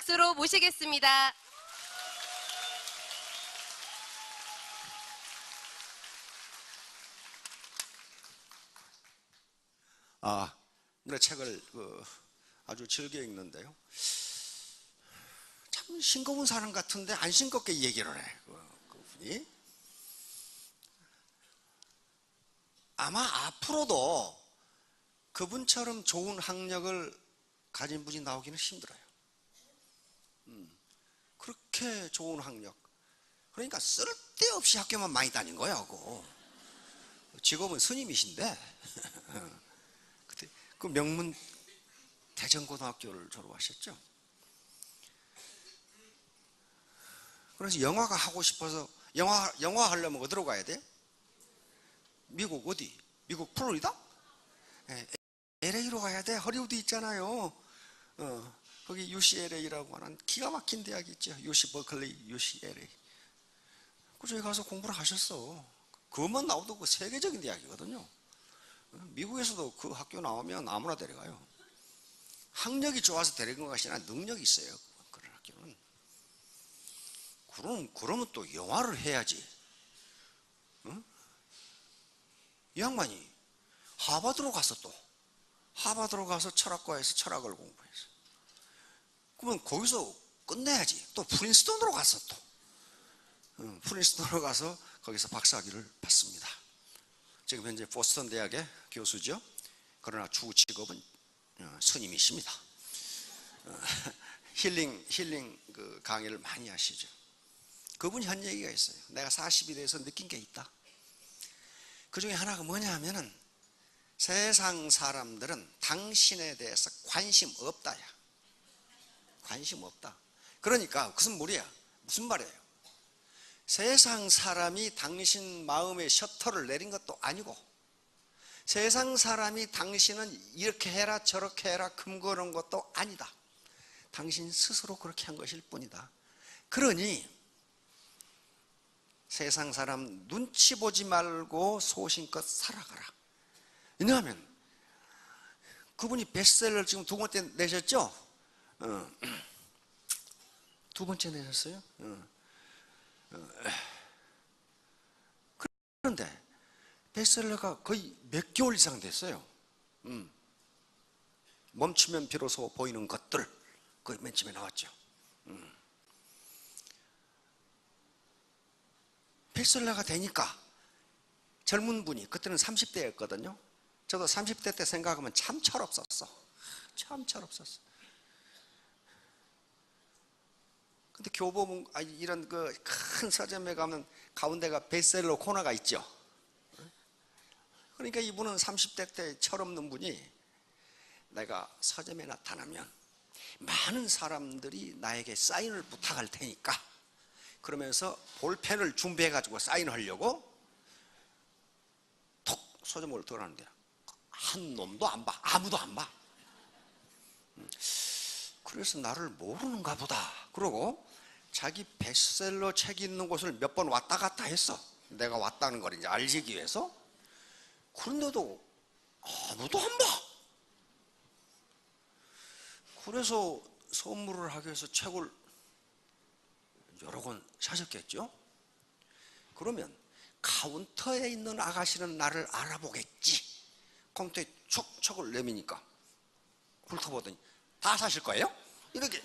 박수로 모시겠습니다. 내 책을 아주 즐겨 읽는데요. 참 싱거운 사람 같은데 안 싱겁게 얘기를 해. 그분이 아마 앞으로도 그분처럼 좋은 학력을 가진 분이 나오기는 힘들어요. 그렇게 좋은 학력. 그러니까 쓸데없이 학교만 많이 다닌 거야. 직업은 스님이신데 그때 그 명문 대전고등학교를 졸업하셨죠. 그래서 영화가 하고 싶어서 영화 하려면 어디로 가야 돼? 미국 어디? 미국 플로리다? LA로 가야 돼. 허리우드 있잖아요. 거기 UCLA라고 하는 기가 막힌 대학이 있죠. UC 버클리, UCLA. 그쪽에 가서 공부를 하셨어. 그것만 나오도 그 세계적인 대학이거든요. 미국에서도 그 학교 나오면 아무나 데려가요. 학력이 좋아서 데려간 것이 아니라 능력이 있어요. 그런 학교는. 그러면 또 영화를 해야지. 이 양반이 하버드로 가서 철학과에서 철학을 공부했어. 그러면 거기서 끝내야지. 또 프린스턴으로 가서 프린스턴으로 가서 거기서 박사학위를 받습니다. 지금 현재 보스턴 대학의 교수죠. 그러나 주 직업은 스님이십니다. 힐링 그 강의를 많이 하시죠. 그분이 한 얘기가 있어요. 내가 40이 돼서 느낀 게 있다. 그 중에 하나가 뭐냐 하면은 세상 사람들은 당신에 대해서 관심 없다야. 관심 없다. 그러니까 무슨 말이에요? 세상 사람이 당신 마음의 셔터를 내린 것도 아니고, 세상 사람이 당신은 이렇게 해라 저렇게 해라 금거는 것도 아니다. 당신 스스로 그렇게 한 것일 뿐이다. 그러니 세상 사람 눈치 보지 말고 소신껏 살아가라. 왜냐하면 그분이 베스트셀러를 지금 두 번째 내셨죠? 두 번째 내셨어요? 그런데 베스트셀러가 거의 몇 개월 이상 됐어요. 멈추면 비로소 보이는 것들, 거의 맨 처음에 나왔죠. 베스트셀러가 되니까 젊은 분이, 그때는 30대였거든요. 저도 30대 때 생각하면 참 철없었어. 근데 교보문 이런 그 큰 서점에 가면 가운데가 베스트셀러 코너가 있죠. 그러니까 이분은 30대 때 철없는 분이, 내가 서점에 나타나면 많은 사람들이 나에게 사인을 부탁할 테니까, 그러면서 볼펜을 준비해 가지고 사인하려고 톡 서점을 들어가는데 한 놈도 안 봐. 아무도 안 봐. 그래서 나를 모르는가 보다. 그러고 자기 베스트셀러 책이 있는 곳을 몇 번 왔다 갔다 했어. 내가 왔다는 걸 이제 알리기 위해서. 그런데도 아무도 안 봐. 그래서 선물을 하기 위해서 책을 여러 권 사셨겠죠? 그러면 카운터에 있는 아가씨는 나를 알아보겠지. 컴퓨터에 촉촉을 내미니까 훑어보더니 다 사실 거예요? 이렇게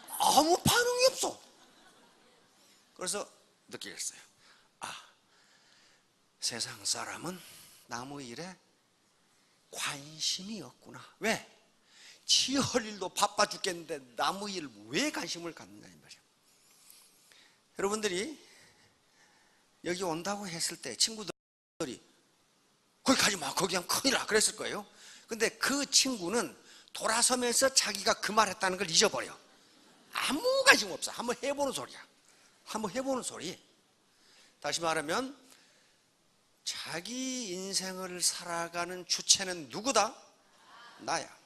아무 반응이 없어. 그래서 느끼겠어요. 세상 사람은 남의 일에 관심이 없구나. 왜? 지 할 일도 바빠 죽겠는데 남의 일 왜 관심을 갖느냐 이 말이에요. 여러분들이 여기 온다고 했을 때 친구들이 거기 가지 마, 거기 하면 큰일 나 그랬을 거예요. 근데 그 친구는 돌아서면서 자기가 그 말했다는 걸 잊어버려. 아무 관심 없어. 한번 해보는 소리야. 한번 해보는 소리. 다시 말하면 자기 인생을 살아가는 주체는 누구다? 나야.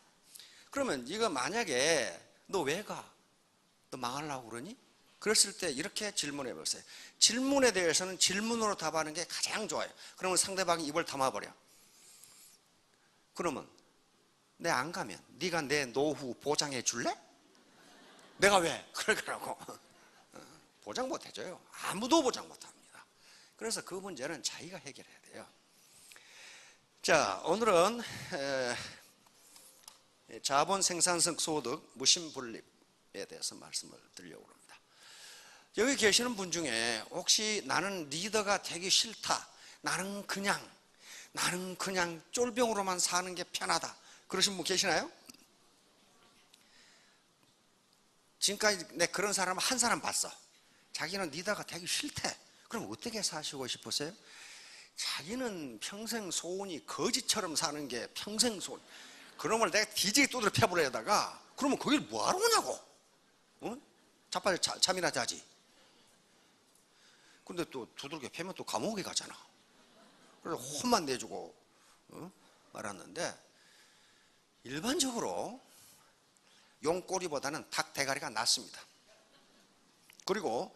그러면 이거 만약에 너 왜 가? 너 망하려고 그러니? 그랬을 때 이렇게 질문해 보세요. 질문에 대해서는 질문으로 답하는 게 가장 좋아요. 그러면 상대방이 입을 담아버려. 그러면 내 안 가면 네가 내 노후 보장해 줄래? 내가 왜? 그러더라고. 보장 못 해줘요. 아무도 보장 못 합니다. 그래서 그 문제는 자기가 해결해야 돼요. 자, 오늘은 자본 생산성 소득 무심분립에 대해서 말씀을 드리려고 합니다. 여기 계시는 분 중에 혹시 나는 리더가 되기 싫다, 나는 그냥 쫄병으로만 사는 게 편하다, 그러신 분 계시나요? 지금까지 내 그런 사람 한 사람 봤어. 자기는 리더가 되기 싫대. 그럼 어떻게 사시고 싶으세요? 자기는 평생 소원이 거지처럼 사는 게 평생 소원. 그놈을 내가 뒤지게 두드려 패버려다가 그러면 거길 뭐하러 오냐고. 어? 자빠져 잠이나 자지. 근데 또 두들겨 패면 또 감옥에 가잖아. 그래서 혼만 내주고 말았는데, 일반적으로 용꼬리보다는 닭 대가리가 낫습니다. 그리고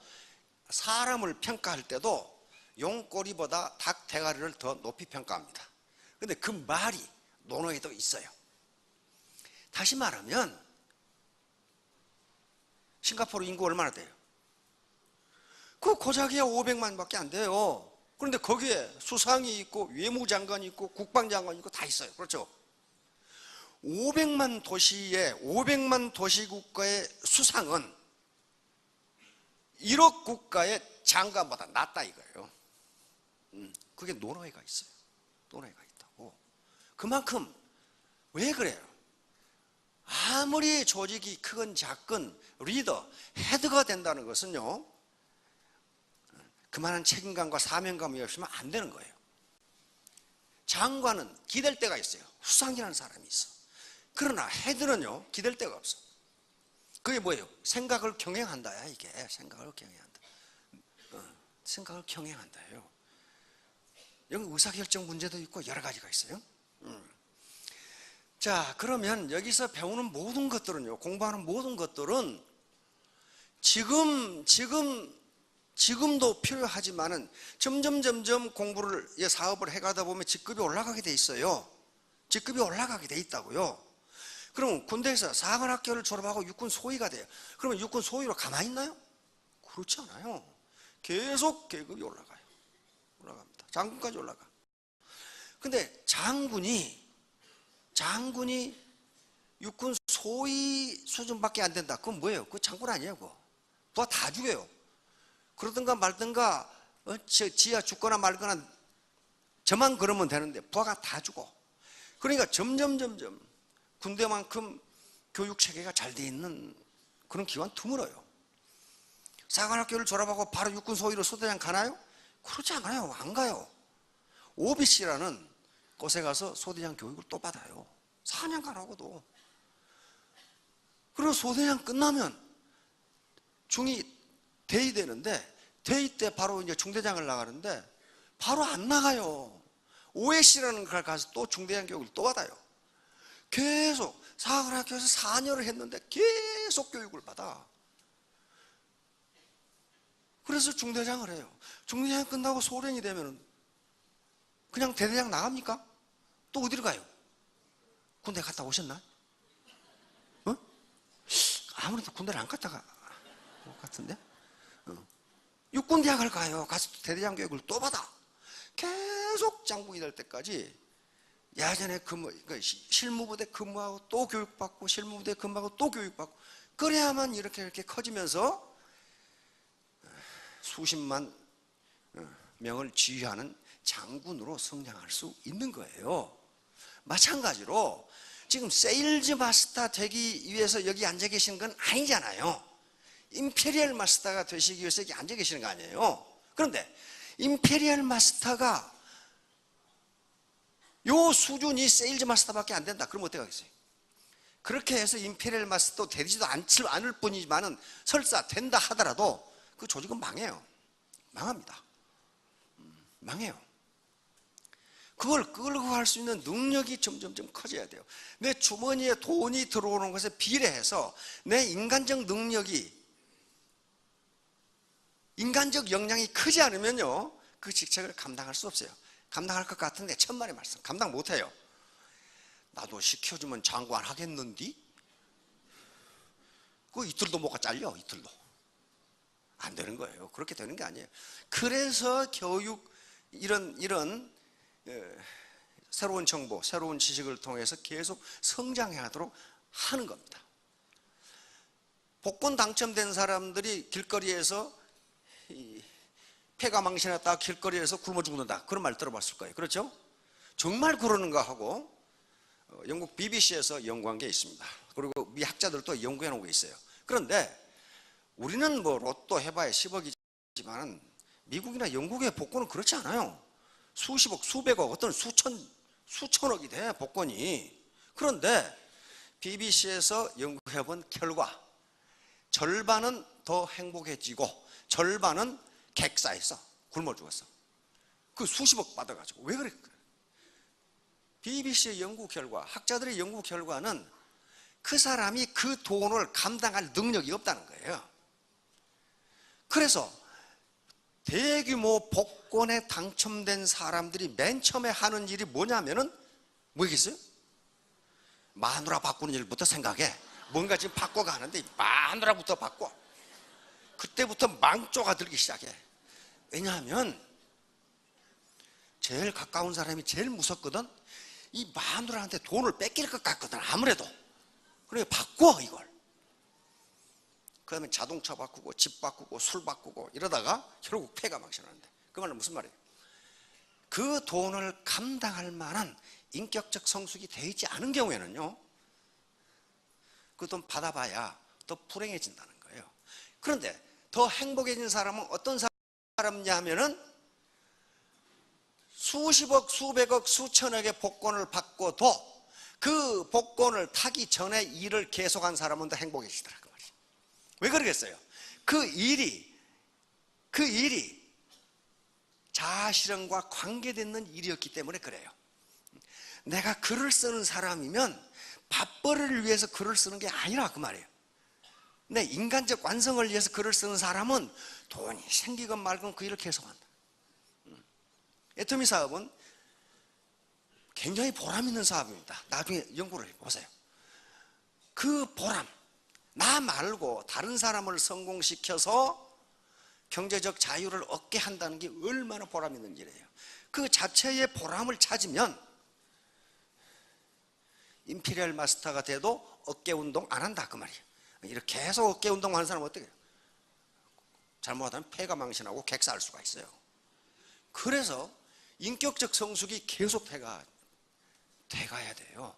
사람을 평가할 때도 용꼬리보다 닭 대가리를 더 높이 평가합니다. 근데 그 말이 논어에도 있어요. 다시 말하면 싱가포르 인구 얼마나 돼요? 그 고작이야 500만밖에 안 돼요. 그런데 거기에 수상이 있고 외무장관이 있고 국방장관이 있고 다 있어요. 그렇죠? 500만 도시의 500만 도시국가의 수상은 1억 국가의 장관보다 낫다 이거예요. 그게 논어에가 있어요. 논어에가 있다고. 그만큼 왜 그래요? 아무리 조직이 크건 작건 리더, 헤드가 된다는 것은요, 그만한 책임감과 사명감이 없으면 안 되는 거예요. 장관은 기댈 데가 있어요. 수상이라는 사람이 있어. 그러나 헤드는요, 기댈 데가 없어. 그게 뭐예요? 생각을 경영한다야. 이게 생각을 경영한다. 생각을 경영한다예요. 여기 의사결정 문제도 있고 여러 가지가 있어요. 자, 그러면 여기서 배우는 모든 것들은요, 공부하는 모든 것들은 지금도 필요하지만은 점점 공부를, 사업을 해가다 보면 직급이 올라가게 돼 있어요. 직급이 올라가게 돼 있다고요. 그럼 군대에서 사관학교를 졸업하고 육군 소위가 돼요. 그러면 육군 소위로 가만히 있나요? 그렇지 않아요. 계속 계급이 올라가요. 올라갑니다. 장군까지 올라가. 근데 장군이 육군 소위 수준밖에 안 된다. 그건 뭐예요? 그거 장군 아니에요. 그거. 부하 다 죽여요. 그러든가 말든가 지하 죽거나 말거나 저만 그러면 되는데 부하가 다 죽어. 그러니까 점점 군대만큼 교육체계가 잘 돼 있는 그런 기관 드물어요. 사관학교를 졸업하고 바로 육군 소위로 소대장 가나요? 그렇지 않아요. 안 가요. OBC라는 곳에 가서 소대장 교육을 또 받아요. 4년 가라고도. 그리고 소대장 끝나면 중이 대위 되는데, 대위 때 바로 이제 중대장을 나가는데 바로 안 나가요. OSC라는 걸 가서 또 중대장 교육을 또 받아요. 계속 사관학교에서 4년을 했는데 계속 교육을 받아. 그래서 중대장을 해요. 중대장 끝나고 소령이 되면 그냥 대대장 나갑니까? 또 어디로 가요? 군대 갔다 오셨나? 아무래도 군대를 안 갔다가 것 같은데? 육군대학을 가요. 가서 대대장 교육을 또 받아. 계속 장군이 될 때까지 야전에 실무부대 근무하고 또 교육받고, 실무부대 근무하고 또 교육받고, 그래야만 이렇게 커지면서 수십만 명을 지휘하는 장군으로 성장할 수 있는 거예요. 마찬가지로 지금 세일즈 마스터 되기 위해서 여기 앉아 계신 건 아니잖아요. 임페리얼 마스터가 되시기 위해서 여기 앉아 계시는 거 아니에요. 그런데 임페리얼 마스터가 요 수준이 세일즈 마스터밖에 안 된다. 그럼 어떻게 하겠어요? 그렇게 해서 임페리얼 마스터 되지도 않을 뿐이지만은 설사 된다 하더라도 그 조직은 망해요. 망합니다. 망해요. 그걸 끌고 갈 수 있는 능력이 점점 커져야 돼요. 내 주머니에 돈이 들어오는 것에 비례해서 내 인간적 능력이, 인간적 역량이 크지 않으면요, 그 직책을 감당할 수 없어요. 감당할 것 같은데 천만의 말씀, 감당 못해요. 나도 시켜주면 장관 하겠는디? 그 이틀도 못 가 잘려. 이틀도 안 되는 거예요. 그렇게 되는 게 아니에요. 그래서 교육 이런 새로운 정보, 새로운 지식을 통해서 계속 성장하도록 하는 겁니다. 복권 당첨된 사람들이 길거리에서 폐가 망신했다가 길거리에서 굶어 죽는다, 그런 말 들어봤을 거예요. 그렇죠? 정말 그러는가 하고 영국 BBC에서 연구한 게 있습니다. 그리고 미 학자들도 연구해 놓은 게 있어요. 그런데 우리는 뭐 로또 해봐야 10억이지만 미국이나 영국의 복권은 그렇지 않아요. 수십억, 수백억, 어떤 수천억이 돼, 복권이. 그런데 BBC에서 연구해 본 결과 절반은 더 행복해지고 절반은 객사해서 굶어 죽었어. 그 수십억 받아가지고. 왜 그럴까? BBC의 연구 결과, 학자들의 연구 결과는 그 사람이 그 돈을 감당할 능력이 없다는 거예요. 그래서 대규모 복권에 당첨된 사람들이 맨 처음에 하는 일이 뭐냐면은 뭐겠어요? 마누라 바꾸는 일부터 생각해. 뭔가 지금 바꿔가는데 마누라부터 바꿔. 그때부터 망조가 들기 시작해. 왜냐하면 제일 가까운 사람이 제일 무섭거든. 이 마누라한테 돈을 뺏길 것 같거든, 아무래도. 그러니까 바꿔, 이걸. 그 다음에 자동차 바꾸고 집 바꾸고 술 바꾸고 이러다가 결국 폐가 망신하는데, 그 말은 무슨 말이에요? 그 돈을 감당할 만한 인격적 성숙이 되어 있지 않은 경우에는요, 그 돈 받아봐야 더 불행해진다는 거예요. 그런데 더 행복해진 사람은 어떤 사람이냐면은 수십억, 수백억, 수천억의 복권을 받고도 그 복권을 타기 전에 일을 계속한 사람은 더 행복해지더라, 그 말이에요. 왜 그러겠어요? 그 일이 자아실현과 관계되는 일이었기 때문에 그래요. 내가 글을 쓰는 사람이면 밥벌이를 위해서 글을 쓰는 게 아니라, 그 말이에요. 내 인간적 완성을 위해서 글을 쓰는 사람은 돈이 생기건 말건 그 일을 계속한다. 애터미 사업은 굉장히 보람 있는 사업입니다. 나중에 연구를 해보세요. 그 보람, 나 말고 다른 사람을 성공시켜서 경제적 자유를 얻게 한다는 게 얼마나 보람 있는 일이에요. 그 자체의 보람을 찾으면 임피리얼 마스터가 돼도 어깨 운동 안 한다, 그 말이에요. 이렇게 계속 어깨 운동하는 사람은 어떻게 해요? 잘못하면 폐가 망신하고 객사할 수가 있어요. 그래서 인격적 성숙이 계속 돼가야 돼요.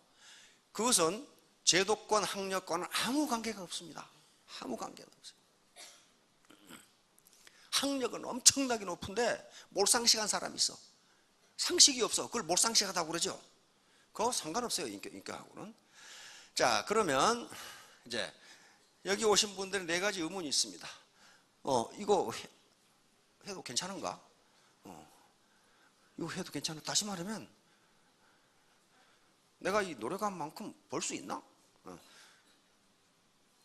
그것은 제도권, 학력과는 아무 관계가 없습니다. 아무 관계가 없어요. 학력은 엄청나게 높은데 몰상식한 사람이 있어. 상식이 없어. 그걸 몰상식하다고 그러죠. 그거 상관없어요, 인격하고는. 자, 그러면 이제 여기 오신 분들은 네 가지 의문이 있습니다. 이거 해도 괜찮은가? 이거 해도 괜찮아? 다시 말하면 내가 이 노래가만큼 벌 수 있나?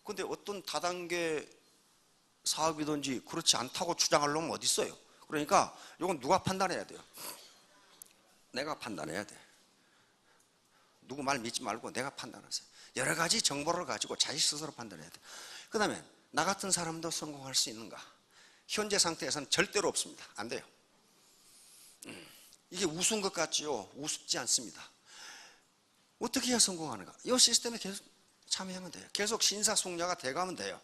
근데 어떤 다단계 사업이든지 그렇지 않다고 주장할 놈은 어디 있어요? 그러니까 이건 누가 판단해야 돼요? 내가 판단해야 돼. 누구 말 믿지 말고 내가 판단하세요. 여러 가지 정보를 가지고 자기 스스로 판단해야 돼. 그 다음에 나 같은 사람도 성공할 수 있는가? 현재 상태에서는 절대로 없습니다. 안 돼요. 이게 우스운 것 같지요? 우습지 않습니다. 어떻게 해야 성공하는가? 이 시스템에 계속 참여하면 돼요. 계속 신사숙녀가 돼가면 돼요.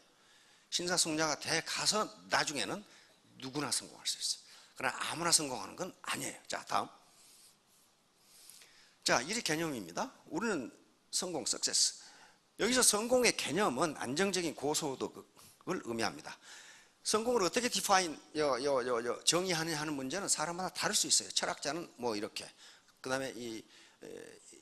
신사숙녀가 돼가서 나중에는 누구나 성공할 수 있어요. 그러나 아무나 성공하는 건 아니에요. 자, 다음. 자, 이 개념입니다. 우리는 성공, 석세스. 여기서 성공의 개념은 안정적인 고소득을 의미합니다. 성공을 어떻게 정의하느냐 하는 문제는 사람마다 다를 수 있어요. 철학자는 뭐 이렇게, 그 다음에 이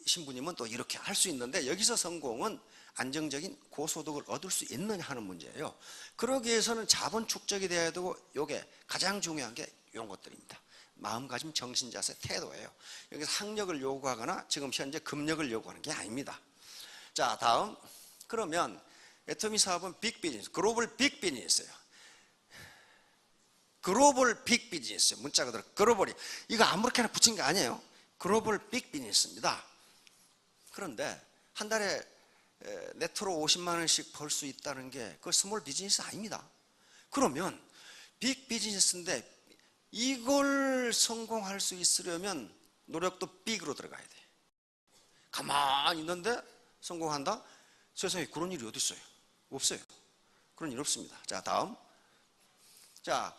신부님은 또 이렇게 할 수 있는데, 여기서 성공은 안정적인 고소득을 얻을 수 있느냐 하는 문제예요. 그러기 위해서는 자본 축적이 돼야 되고, 이게 가장 중요한 게 이런 것들입니다. 마음가짐, 정신자세, 태도예요. 여기서 학력을 요구하거나 지금 현재 금력을 요구하는 게 아닙니다. 자, 다음. 그러면 애터미 사업은 빅 비즈니스, 글로벌 빅 비즈니스예요. 글로벌 빅 비즈니스, 문자 그대로 글로벌이, 이거 아무렇게나 붙인 게 아니에요. 글로벌 빅 비즈니스입니다. 그런데 한 달에 네트로 50만 원씩 벌 수 있다는 게 그 스몰 비즈니스 아닙니다. 그러면 빅 비즈니스인데 이걸 성공할 수 있으려면 노력도 빅으로 들어가야 돼. 가만히 있는데 성공한다? 세상에 그런 일이 어디 있어요? 없어요. 그런 일 없습니다. 자, 다음. 자,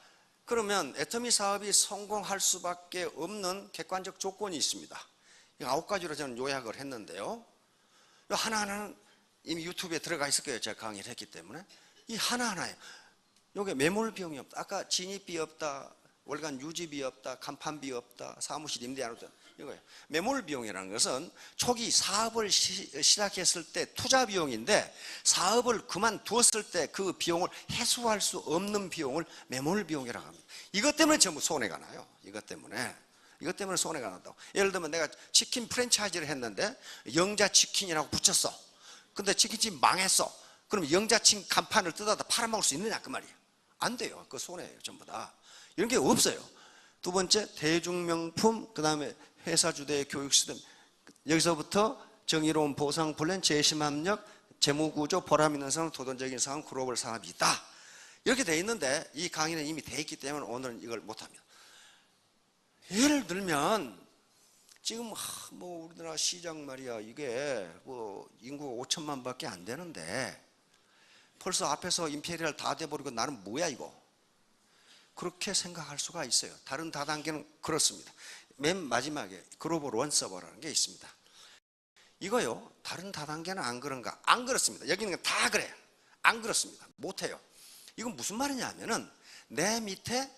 그러면 애터미 사업이 성공할 수밖에 없는 객관적 조건이 있습니다. 9가지로 저는 요약을 했는데요. 하나하나는 이미 유튜브에 들어가 있을 거예요. 제가 강의를 했기 때문에. 이 하나하나예요. 요게 매몰 비용이 없다. 아까 진입비 없다. 월간 유지비 없다. 간판비 없다. 사무실 임대 안 없다. 이거예요. 매몰 비용이라는 것은 초기 사업을 시작했을 때 투자 비용인데 사업을 그만두었을 때 그 비용을 해소할 수 없는 비용을 매몰 비용이라고 합니다. 이것 때문에 전부 손해가 나요. 이것 때문에 손해가 난다고. 예를 들면 내가 치킨 프랜차이즈를 했는데 영자치킨이라고 붙였어. 근데 치킨집 망했어. 그럼 영자치킨 간판을 뜯어다 팔아먹을 수 있느냐 그 말이에요. 안 돼요. 그 손해예요. 전부 다. 이런 게 없어요. 두 번째, 대중명품, 그 다음에 회사 주도의 교육 시스템. 여기서부터 정의로운 보상 플랜, 재심 합력, 재무구조, 보람 있는 상황, 도전적인 상황, 글로벌 사업이 있다. 이렇게 돼 있는데 이 강의는 이미 돼 있기 때문에 오늘은 이걸 못합니다. 예를 들면 지금 뭐 우리나라 시장 말이야 이게 뭐 인구가 5천만 밖에 안 되는데 벌써 앞에서 임페리얼 다 돼버리고 나는 뭐야 이거. 그렇게 생각할 수가 있어요. 다른 다단계는 그렇습니다. 맨 마지막에 글로벌 원 서버라는 게 있습니다. 이거요, 다른 다단계는 안 그런가? 안 그렇습니다. 여기는 다 그래요. 안 그렇습니다. 못해요. 이건 무슨 말이냐 하면은 내 밑에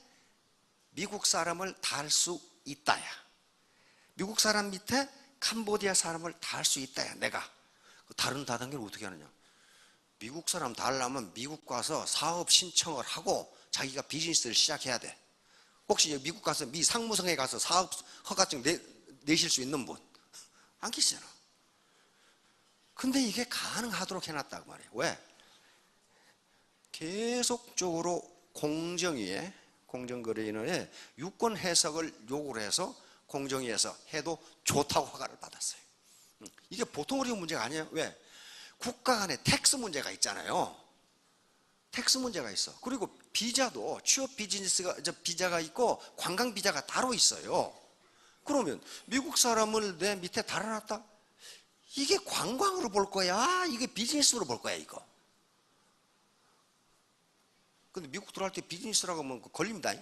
미국 사람을 다 할 수 있다야. 미국 사람 밑에 캄보디아 사람을 다 할 수 있다야. 내가 다른 다단계를 어떻게 하느냐? 미국 사람 다 하려면 미국 가서 사업 신청을 하고 자기가 비즈니스를 시작해야 돼. 혹시 미국 가서 미 상무성에 가서 사업 허가증 내실 수 있는 분? 안 계시잖아. 근데 이게 가능하도록 해놨다고 말이에요. 왜? 계속적으로 공정위에 공정거래위원회에 유권 해석을 요구를 해서 공정위에서 해도 좋다고 허가를 받았어요. 이게 보통 어려운 문제가 아니에요. 왜? 국가 간에 텍스 문제가 있잖아요. 텍스 문제가 있어. 그리고 비자도 취업 비즈니스가 비자가 있고 관광 비자가 따로 있어요. 그러면 미국 사람을 내 밑에 달아놨다? 이게 관광으로 볼 거야? 이게 비즈니스로 볼 거야 이거? 근데 미국 들어갈 때 비즈니스라고 하면 걸립니다.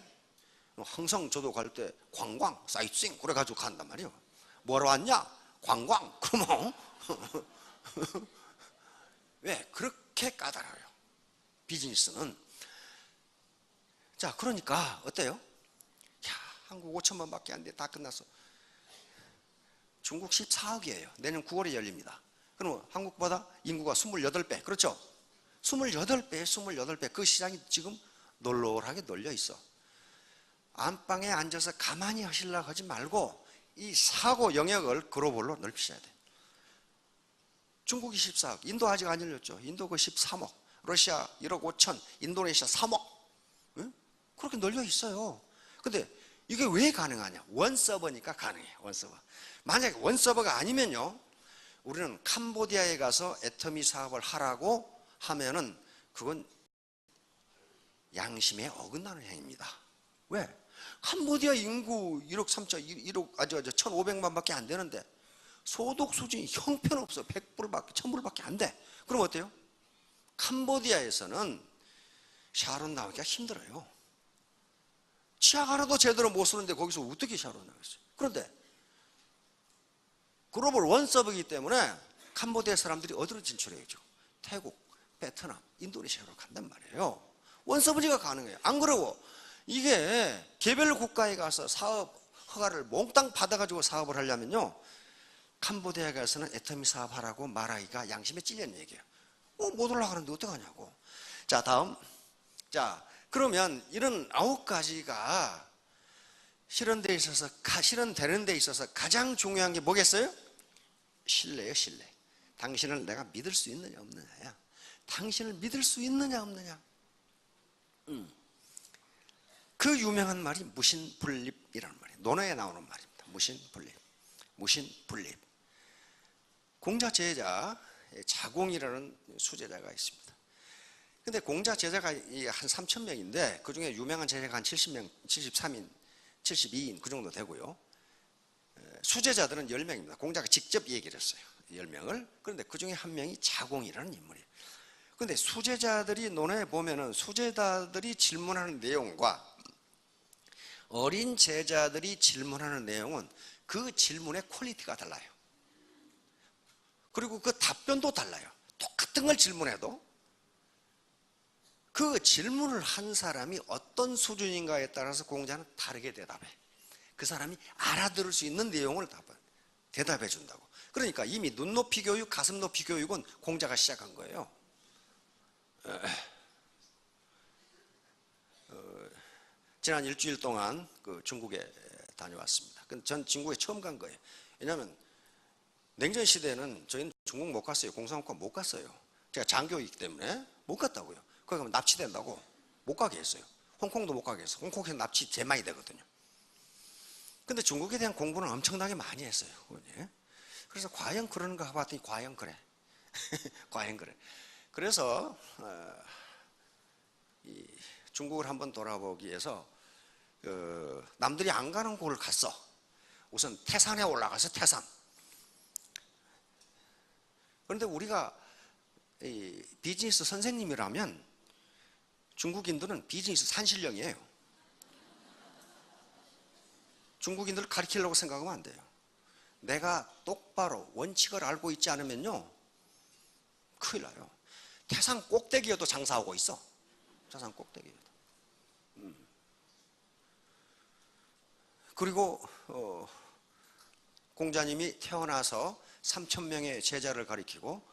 항상 저도 갈 때 관광, 사이트싱 그래가지고 간단 말이에요. 뭐하러 왔냐? 관광. 그러면 왜? 그렇게 까다로워요. 비즈니스는. 자, 그러니까 어때요? 야, 한국 5천만 밖에 안 돼. 다 끝났어. 중국 14억이에요. 내년 9월에 열립니다. 그럼 한국보다 인구가 28배. 그렇죠? 28배. 그 시장이 지금 널널하게 널려 있어. 안방에 앉아서 가만히 하시려고 하지 말고 이 사고 영역을 글로벌로 넓히셔야 돼. 중국이 14억, 인도 아직 안 열렸죠. 인도가 13억, 러시아 1억 5천, 인도네시아 3억. 응? 그렇게 널려 있어요. 근데 이게 왜 가능하냐? 원서버니까 가능해요. 원서버. 만약에 원서버가 아니면요, 우리는 캄보디아에 가서 애터미 사업을 하라고 하면은 그건 양심에 어긋나는 행위입니다. 왜? 캄보디아 인구 1억 3천, 1억, 1,500만 밖에 안 되는데 소득 수준이 형편없어. 100불밖에, 1000불밖에 안 돼. 그럼 어때요? 캄보디아에서는 샤론 나오기가 힘들어요. 치약 하나도 제대로 못 쓰는데 거기서 어떻게 샤론 나오겠어요? 그런데 글로벌 원서버이기 때문에 캄보디아 사람들이 어디로 진출해야죠? 태국, 베트남, 인도네시아로 간단 말이에요. 원서버지가 가능해요. 안 그러고 이게 개별 국가에 가서 사업 허가를 몽땅 받아가지고 사업을 하려면요, 캄보디아에 가서는 애터미 사업하라고 말하기가 양심에 찔리는 얘기예요. 못 올라가는데 어떡하냐고. 자, 다음. 자, 그러면 이런 9가지가 실현되는 데 있어서 가장 중요한 게 뭐겠어요? 신뢰예요, 신뢰. 당신을 내가 믿을 수 있느냐 없느냐야. 당신을 믿을 수 있느냐 없느냐. 그 유명한 말이 무신분립이라는 말이에요. 논어에 나오는 말입니다. 무신분립. 공자 제자 자공이라는 수제자가 있습니다. 근데 공자 제자가 한 3,000명인데 그 중에 유명한 제자가 한 70명, 73인, 72인 그 정도 되고요. 수제자들은 10명입니다. 공자가 직접 얘기를 했어요. 10명을. 그런데 그 중에 한 명이 자공이라는 인물이에요. 그런데 수제자들이 논에 보면은 수제자들이 질문하는 내용과 어린 제자들이 질문하는 내용은 그 질문의 퀄리티가 달라요. 그리고 그 답변도 달라요. 똑같은 걸 질문해도 그 질문을 한 사람이 어떤 수준인가에 따라서 공자는 다르게 대답해. 그 사람이 알아들을 수 있는 내용을 대답해 준다고. 그러니까 이미 눈높이 교육, 가슴 높이 교육은 공자가 시작한 거예요. 지난 일주일 동안 그 중국에 다녀왔습니다. 근데 전 중국에 처음 간 거예요. 왜냐하면 냉전 시대에는 저희는 중국 못 갔어요. 공산국가 못 갔어요. 제가 장교이기 때문에 못 갔다고요. 거기 가면 납치된다고 못 가게 했어요. 홍콩도 못 가게 했어요. 홍콩에서 납치 제일 많이 되거든요. 근데 중국에 대한 공부는 엄청나게 많이 했어요. 그래서 과연 그런가 봤더니 과연 그래. 과연 그래. 그래서 이 중국을 한번 돌아보기 위해서 남들이 안 가는 곳을 갔어. 우선 태산에 올라가서 태산. 그런데 우리가 이 비즈니스 선생님이라면 중국인들은 비즈니스 산신령이에요. 중국인들을 가르치려고 생각하면 안 돼요. 내가 똑바로 원칙을 알고 있지 않으면요 큰일 나요. 태산 꼭대기여도 장사하고 있어. 태산 꼭대기여도. 그리고 공자님이 태어나서 3,000명의 제자를 가리키고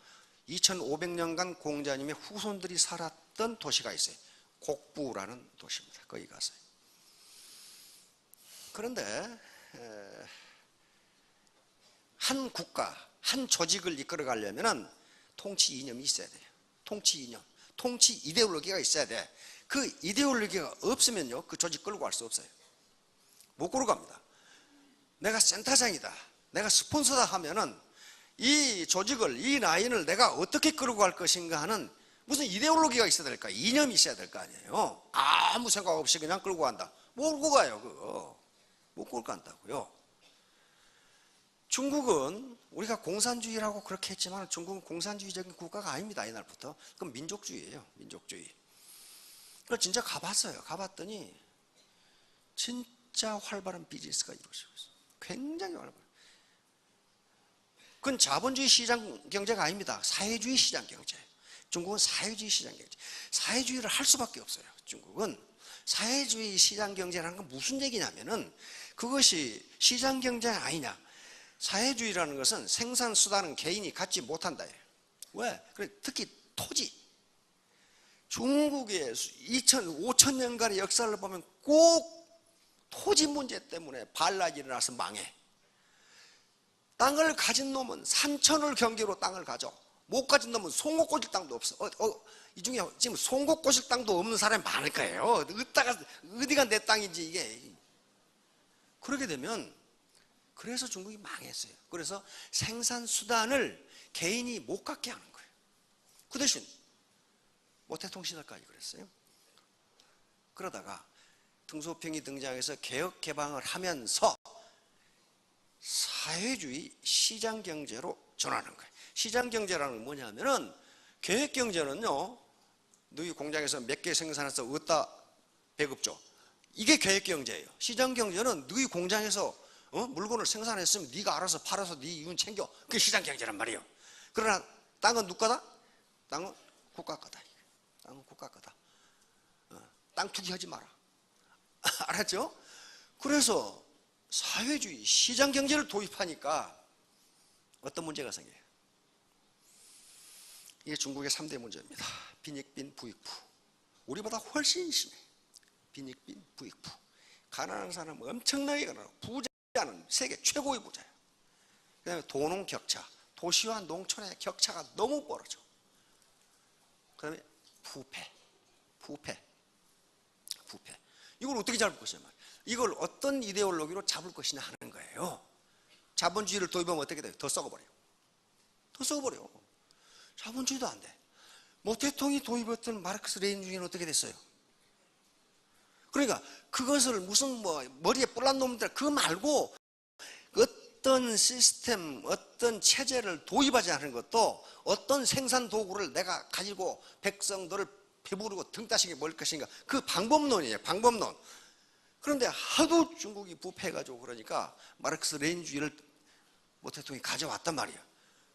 2,500년간 공자님의 후손들이 살았던 도시가 있어요. 곡부라는 도시입니다. 거기 가서요. 그런데 한 국가, 한 조직을 이끌어 가려면 통치 이념이 있어야 돼요. 통치 이념, 통치 이데올로기가 있어야 돼. 그 이데올로기가 없으면요 그 조직 끌고 갈 수 없어요. 못 끌고 갑니다. 내가 센터장이다, 내가 스폰서다 하면은 이 조직을, 이 라인을 내가 어떻게 끌고 갈 것인가 하는 무슨 이데올로기가 있어야 될까? 이념이 있어야 될 거 아니에요. 아무 생각 없이 그냥 끌고 간다. 못 끌고 가요, 그거. 못 끌고 간다고요. 중국은 우리가 공산주의라고 그렇게 했지만 중국은 공산주의적인 국가가 아닙니다. 옛날부터. 그건 민족주의예요. 민족주의. 그걸 진짜 가봤어요. 가봤더니 진짜 활발한 비즈니스가 이루어지고 있어요. 굉장히 활발해요. 그건 자본주의 시장 경제가 아닙니다. 사회주의 시장 경제. 중국은 사회주의 시장 경제. 사회주의를 할 수밖에 없어요. 중국은 사회주의 시장 경제라는 건 무슨 얘기냐면은 그것이 시장 경제 아니냐. 사회주의라는 것은 생산수단은 개인이 갖지 못한다. 왜? 특히 토지. 중국의 5,000년간의 역사를 보면 꼭 토지 문제 때문에 반란이 일어나서 망해. 땅을 가진 놈은 산천을 경계로 땅을 가져. 못 가진 놈은 송곳 꽂을 땅도 없어. 이 중에 지금 송곳 꽂을 땅도 없는 사람이 많을 거예요. 어디가 내 땅인지 이게. 그러게 되면 그래서 중국이 망했어요. 그래서 생산수단을 개인이 못 갖게 하는 거예요. 그 대신 모태통신을까지 그랬어요. 그러다가 등소평이 등장해서 개혁 개방을 하면서 사회주의 시장경제로 전환하는 거예요. 시장경제라는 건 뭐냐면은 계획경제는요 너희 공장에서 몇 개 생산해서 어디다 배급 줘. 이게 계획경제예요. 시장경제는 너희 공장에서 물건을 생산했으면 네가 알아서 팔아서 네 이윤 챙겨. 그게 시장경제란 말이에요. 그러나 땅은 누가 거다? 땅은 국가 거다. 땅은 국가 거다. 땅 투기하지 마라. 알았죠? 그래서 사회주의 시장경제를 도입하니까 어떤 문제가 생겨요? 이게 중국의 3대 문제입니다. 빈익빈 부익부. 우리보다 훨씬 심해. 빈익빈 부익부. 가난한 사람은 엄청나게 가난하고 부자는 세계 최고의 부자예요. 그 다음에 도농 격차. 도시와 농촌의 격차가 너무 벌어져. 그 다음에 부패. 이걸 어떻게 잡을 것이냐 말이에요. 이걸 어떤 이데올로기로 잡을 것이냐 하는 거예요. 자본주의를 도입하면 어떻게 돼요? 더 썩어버려요. 더 썩어버려요. 자본주의도 안 돼. 모태통이 도입했던 마르크스 레닌주의는 어떻게 됐어요? 그러니까 그것을 무슨 뭐 머리에 뿔난 놈들 그거 말고 어떤 시스템, 어떤 체제를 도입하지 않은 것도 어떤 생산 도구를 내가 가지고 백성들을 배부르고 등 따시게 먹을 것인가, 그 방법론이에요. 방법론. 그런데 하도 중국이 부패해가지고 그러니까 마르크스 레닌주의를 모태통이 가져왔단 말이에요.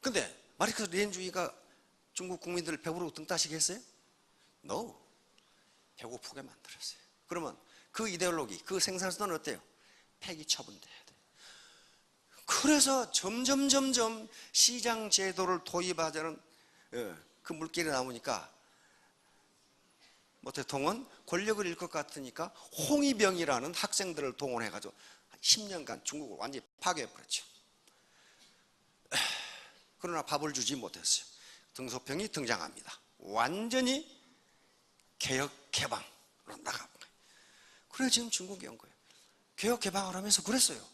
근데 마르크스 레닌주의가 중국 국민들을 배부르고 등 따시게 했어요? No. 배고프게 만들었어요. 그러면 그 이데올로기, 그 생산수는 어때요? 폐기 처분돼야 돼요. 그래서 점점 시장 제도를 도입하자는 그 물길이 나오니까 모태통은 권력을 잃을 것 같으니까 홍위병이라는 학생들을 동원해가지고 10년간 중국을 완전히 파괴해버렸죠. 그러나 밥을 주지 못했어요. 등소평이 등장합니다. 완전히 개혁 개방으로 나가는 거예요. 그래 지금 중국이 온 거예요. 개혁 개방을 하면서 그랬어요.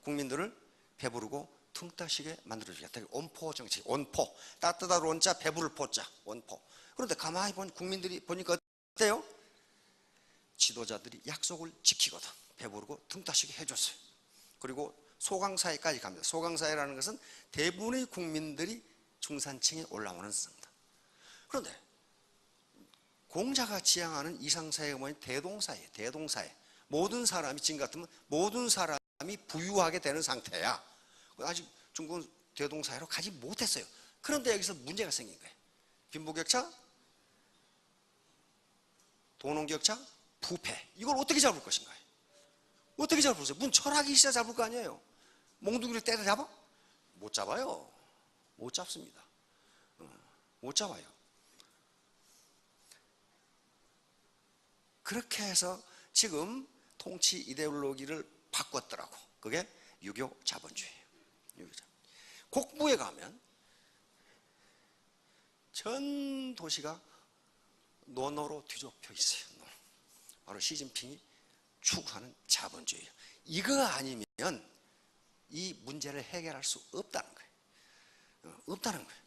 국민들을 배부르고 등 따시게 만들어주겠다. 원포 정책, 원포. 따뜻한 원자, 배부를 포자, 원포. 그런데 가만히 국민들이 보니까 어때요? 지도자들이 약속을 지키거든. 배부르고 등 따시게 해줬어요. 그리고 소강사회까지 갑니다. 소강사회라는 것은 대부분의 국민들이 중산층에 올라오는 상황입니다. 그런데 공자가 지향하는 이상사회가 뭐냐? 대동사회, 대동사회. 모든 사람이 지금 같으면 모든 사람이 부유하게 되는 상태야. 아직 중국은 대동사회로 가지 못했어요. 그런데 여기서 문제가 생긴 거예요. 빈부격차, 돈원격차, 부패. 이걸 어떻게 잡을 것인가요? 어떻게 잡을 거예요? 철학이 있어야 잡을 거 아니에요. 몽둥이를 때려잡아? 못 잡아요. 못 잡습니다. 못 잡아요. 그렇게 해서 지금 통치 이데올로기를 바꿨더라고. 그게 유교 자본주의예요. 곡부에 가면 전 도시가 논어로 뒤덮여 있어요. 바로 시진핑이 추구하는 자본주의예요. 이거 아니면 이 문제를 해결할 수 없다는 거예요. 없다는 거예요.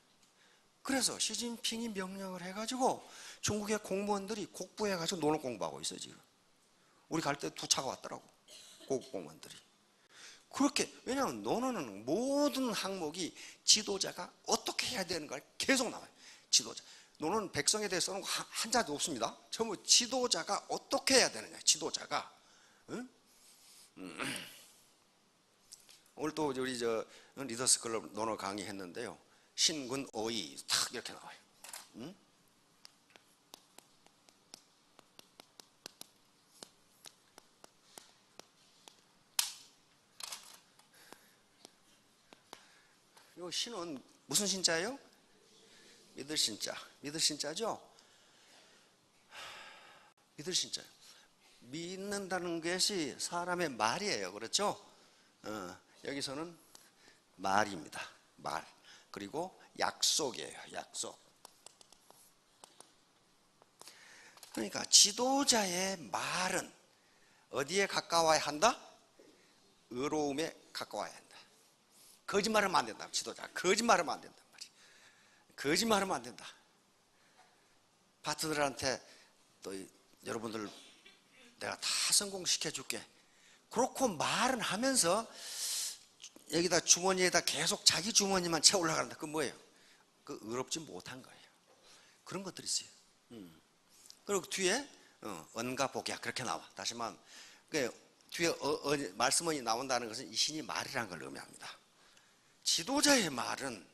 그래서 시진핑이 명령을 해가지고 중국의 공무원들이 곡부에 가서 논어 공부하고 있어요. 지금 우리 갈 때 두 차가 왔더라고. 공무원들이. 그렇게, 왜냐하면 논어는 모든 항목이 지도자가 어떻게 해야 되는 걸 계속 나와요. 지도자. 논어는 백성에 대해 써놓은 거 한 자도 없습니다. 전부 지도자가 어떻게 해야 되느냐. 지도자가. 응? 오늘 또 우리 리더스 클럽 논어 강의했는데요. 신군 어이 탁 이렇게 나와요. 응? 이 신은 무슨 신자예요? 믿을 신자. 믿을 신자죠? 믿을 신자예요. 믿는다는 것이 사람의 말이에요. 그렇죠? 여기서는 말입니다. 말. 그리고 약속이에요. 약속. 그러니까 지도자의 말은 어디에 가까워야 한다? 의로움에 가까워야 한다. 거짓말하면 안 된다. 지도자. 거짓말하면 안 된단 말이에요. 거짓말하면 안 된다. 파트너들한테 또 여러분들 내가 다 성공시켜 줄게. 그렇고 말은 하면서 여기다 주머니에다 계속 자기 주머니만 채워 올라간다. 그건 뭐예요? 그 의롭지 못한 거예요. 그런 것들이 있어요. 그리고 뒤에 언가 복약 그렇게 나와. 다시 말하면 뒤에 말씀이 나온다는 것은 이 신이 말이라는 걸 의미합니다. 지도자의 말은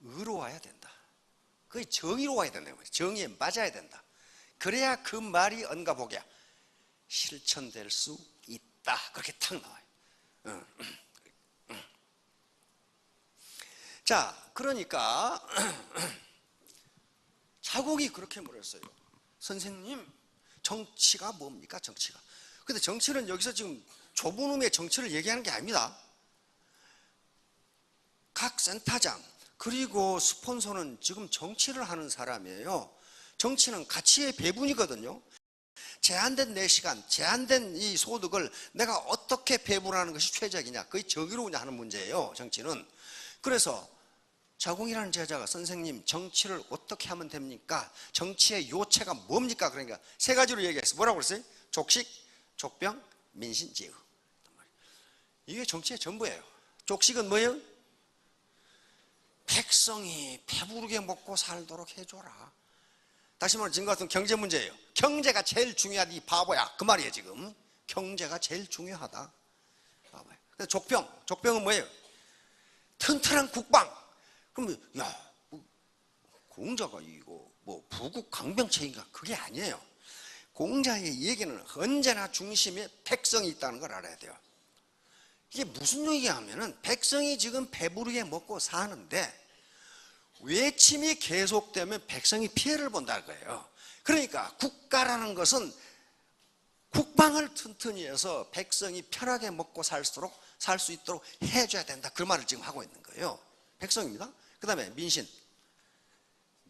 의로워야 된다. 그게 정의로워야 된다는 거예요. 정의에 맞아야 된다. 그래야 그 말이 언가 복약 실천될 수 있다. 그렇게 탁 나와요. 자, 그러니까 자국이 그렇게 물었어요. 선생님, 정치가 뭡니까? 정치가. 근데 정치는 여기서 지금 좁은 의미의 정치를 얘기하는 게 아닙니다. 각 센터장 그리고 스폰서는 지금 정치를 하는 사람이에요. 정치는 가치의 배분이거든요. 제한된 내 시간, 제한된 이 소득을 내가 어떻게 배분하는 것이 최적이냐, 그게 정의로우냐 하는 문제예요. 정치는. 그래서 자궁이라는 제자가 선생님 정치를 어떻게 하면 됩니까? 정치의 요체가 뭡니까? 그러니까 세 가지로 얘기했어요. 뭐라고 그랬어요? 족식, 족병, 민신, 제의. 이게 정치의 전부예요. 족식은 뭐예요? 백성이 배부르게 먹고 살도록 해줘라. 다시 말해 지금 같은 경제 문제예요. 경제가 제일 중요하다 이 바보야. 그 말이에요 지금. 경제가 제일 중요하다. 바보야. 그래서 족병은 뭐예요? 튼튼한 국방. 그럼 야 공자가 이거 뭐 부국 강병체인가? 그게 아니에요. 공자의 얘기는 언제나 중심에 백성이 있다는 걸 알아야 돼요. 이게 무슨 얘기냐면은 백성이 지금 배부르게 먹고 사는데 외침이 계속되면 백성이 피해를 본다는 거예요. 그러니까 국가라는 것은 국방을 튼튼히 해서 백성이 편하게 먹고 살 수 있도록 해줘야 된다. 그 말을 지금 하고 있는 거예요. 백성입니다. 그 다음에 민신,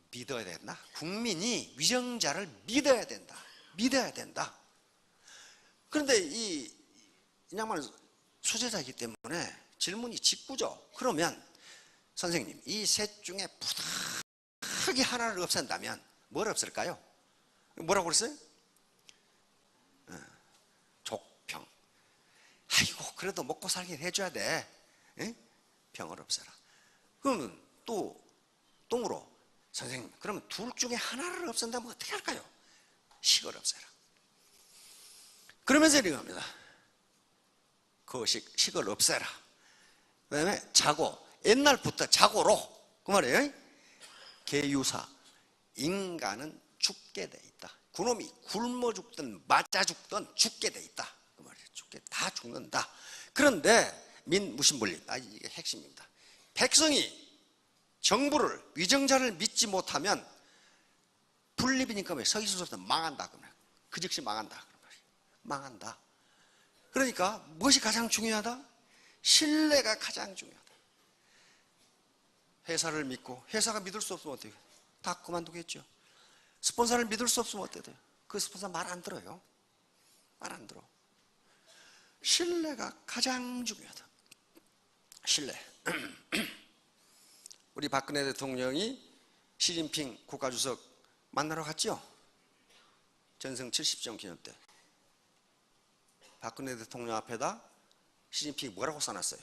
믿어야 된다. 국민이 위정자를 믿어야 된다. 믿어야 된다. 그런데 이 양반은 수제자이기 때문에 질문이 직구죠. 그러면 선생님 이 셋 중에 부득이 하나를 없앤다면 뭘 없앨까요? 뭐라고 그랬어요? 족병. 아이고 그래도 먹고 살긴 해줘야 돼. 에? 병을 없애라. 그러면 또 똥으로 선생님 그러면 둘 중에 하나를 없앤다면 어떻게 할까요? 식을 없애라. 그러면서 이렇게 합니다. 거식, 식을 없애라. 그 다음에 자고, 옛날부터 자고로 그 말이에요. 계유사, 인간은 죽게 돼 있다. 그놈이 굶어 죽든 맞아 죽든 죽게 돼 있다. 그 말이에요. 다 죽는다. 그런데 민무신분리, 이게 핵심입니다. 백성이 정부를 위정자를 믿지 못하면 분립이니까 왜 서기 수습도 망한다. 그 즉시 망한다. 망한다. 그러니까 무엇이 가장 중요하다? 신뢰가 가장 중요하다. 회사를 믿고 회사가 믿을 수 없으면 어때요? 다 그만두겠죠. 스폰서를 믿을 수 없으면 어때요? 그 스폰서 말 안 들어요. 말 안 들어. 신뢰가 가장 중요하다. 신뢰. 우리 박근혜 대통령이 시진핑 국가주석 만나러 갔죠? 전승 70점 기념 때. 박근혜 대통령 앞에다 시진핑이 뭐라고 써놨어요?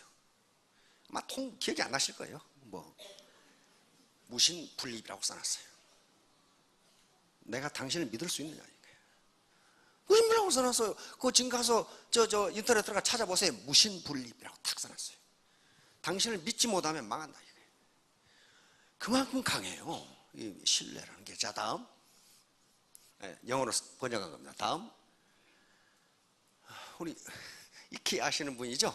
아마 기억이 안 나실 거예요. 뭐 무신분립이라고 써놨어요. 내가 당신을 믿을 수 있느냐 이거예요. 무신분립이라고 써놨어요. 그거 지금 가서 저 인터넷 들어가 찾아보세요. 무신분립이라고 딱 써놨어요. 당신을 믿지 못하면 망한다 이거예요. 그만큼 강해요. 이 신뢰라는 게. 자 다음 영어로 번역한 겁니다. 다음 우리 익히 아시는 분이죠?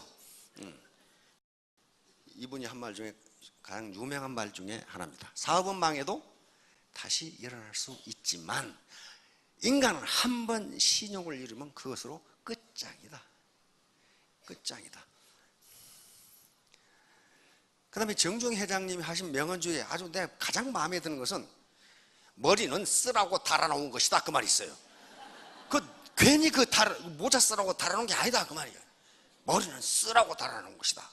이분이 한 말 중에 가장 유명한 말 중에 하나입니다. 사업은 망해도 다시 일어날 수 있지만 인간은 한 번 신용을 잃으면 그것으로 끝장이다. 끝장이다. 그 다음에 정중 회장님이 하신 명언 중에 아주 내가 가장 마음에 드는 것은 머리는 쓰라고 달아놓은 것이다. 그 말이 있어요. 괜히 모자 쓰라고 달아놓은 게 아니다. 그 말이에요. 머리는 쓰라고 달아놓은 것이다.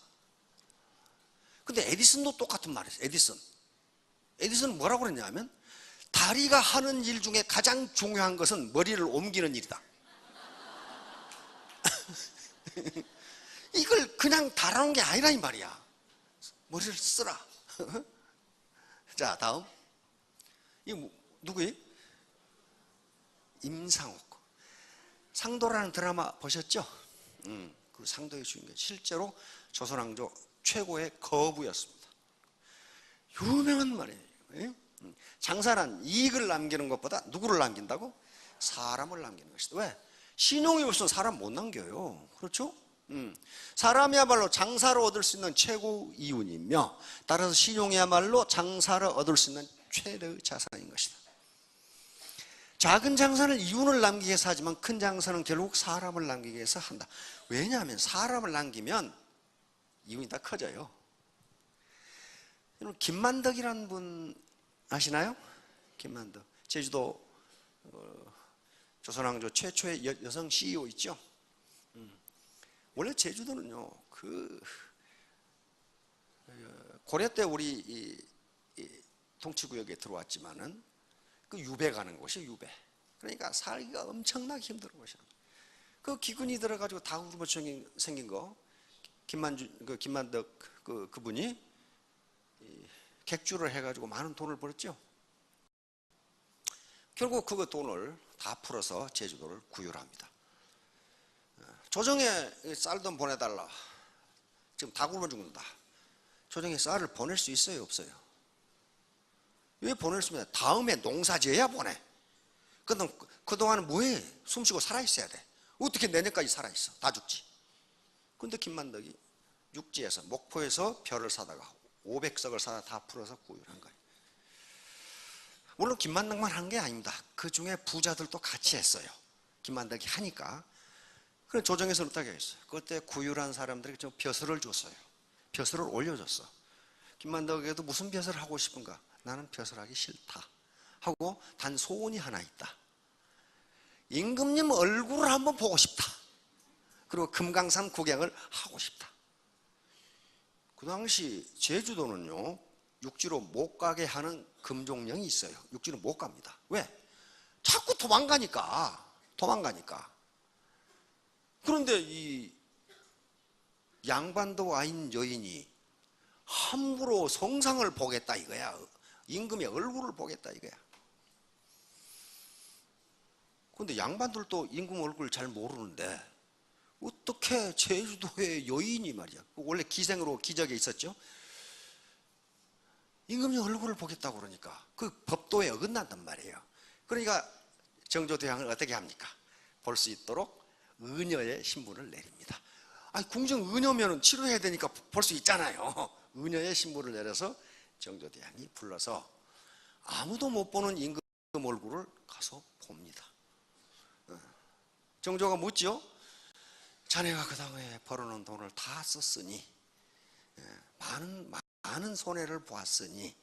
근데 에디슨도 똑같은 말이에요. 에디슨은 뭐라고 그랬냐면 다리가 하는 일 중에 가장 중요한 것은 머리를 옮기는 일이다. 이걸 그냥 달아놓은 게 아니라 이 말이야. 머리를 쓰라. 자 다음 이거 누구예요? 임상옥. 상도라는 드라마 보셨죠? 그 상도의 주인공 실제로 조선왕조 최고의 거부였습니다. 유명한 말이에요. 장사란 이익을 남기는 것보다 누구를 남긴다고? 사람을 남기는 것이다. 왜? 신용이 없으면 사람 못 남겨요. 그렇죠? 사람이야말로 장사를 얻을 수 있는 최고 이윤이며 따라서 신용이야말로 장사를 얻을 수 있는 최대의 자산인 것이다. 작은 장사는 이윤을 남기기 위해서 하지만 큰 장사는 결국 사람을 남기기 위해서 한다. 왜냐하면 사람을 남기면 이윤이 다 커져요. 여러분 김만덕이라는 분 아시나요? 김만덕. 제주도 조선왕조 최초의 여성 CEO 있죠? 원래 제주도는요 고려 때 우리 통치구역에 들어왔지만은 그 유배 가는 곳이 유배. 그러니까 살기가 엄청나게 힘든 곳이야. 그 기근이 들어가지고 다구르고 생긴 거 김만덕 그분이 객주를 해가지고 많은 돈을 벌었죠. 결국 그 돈을 다 풀어서 제주도를 구휼합니다. 조정에 쌀 좀 보내달라. 지금 다 굶어 죽는다. 조정에 쌀을 보낼 수 있어요, 없어요? 왜 보낼 수 있냐? 다음에 농사 지어야 보내. 그동안은 뭐해? 숨쉬고 살아있어야 돼. 어떻게 내년까지 살아있어? 다 죽지. 근데 김만덕이 육지에서 목포에서 벼를 사다가 500석을 사다 다 풀어서 구휼한 거예요. 물론 김만덕만 한 게 아닙니다. 그 중에 부자들도 같이 했어요. 김만덕이 하니까. 그래서 조정에서는 어떻게 했어요? 그때 구휼한 사람들에게 좀 벼슬을 줬어요. 벼슬을 올려줬어. 김만덕에게도 무슨 벼슬을 하고 싶은가? 나는 벼슬하기 싫다 하고 단 소원이 하나 있다. 임금님 얼굴을 한번 보고 싶다. 그리고 금강산 구경을 하고 싶다. 그 당시 제주도는요, 육지로 못 가게 하는 금종령이 있어요. 육지로 못 갑니다. 왜? 자꾸 도망가니까. 그런데 이 양반도 아닌 여인이 함부로 성상을 보겠다 이거야. 임금의 얼굴을 보겠다 이거야. 그런데 양반들도 임금 얼굴 잘 모르는데 어떻게 제주도의 여인이 말이야. 원래 기생으로 기적에 있었죠. 임금의 얼굴을 보겠다고 그러니까 그 법도에 어긋난단 말이에요. 그러니까 정조대왕을 어떻게 합니까? 볼 수 있도록 의녀의 신분을 내립니다. 아니 궁정 의녀면 치료해야 되니까 볼 수 있잖아요. 의녀의 신분을 내려서 정조대왕이 불러서 아무도 못 보는 임금 얼굴을 가서 봅니다. 정조가 묻죠. 자네가 그 당에 벌어놓은 돈을 다 썼으니 많은 손해를 보았으니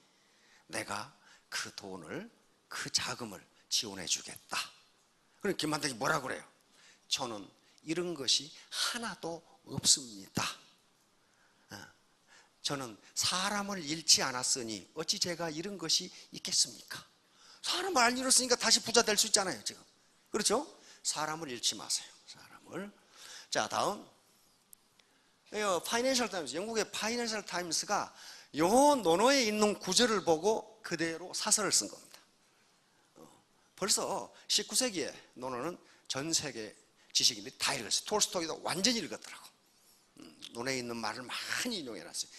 내가 그 돈을 그 자금을 지원해 주겠다. 그럼 김만덕이 뭐라 그래요? 저는 이런 것이 하나도 없습니다. 저는 사람을 잃지 않았으니 어찌 제가 이런 것이 있겠습니까? 사람을 안 잃었으니까 다시 부자 될 수 있잖아요 지금. 그렇죠? 사람을 잃지 마세요. 사람을. 자, 다음 파이낸셜 타임스, 영국의 파이낸셜 타임스가 요 논어에 있는 구절을 보고 그대로 사설을 쓴 겁니다. 벌써 19세기에 논어는 전 세계 지식인들이 다 읽었어요. 톨스토이도 완전히 읽었더라고. 논에 있는 말을 많이 인용해놨어요.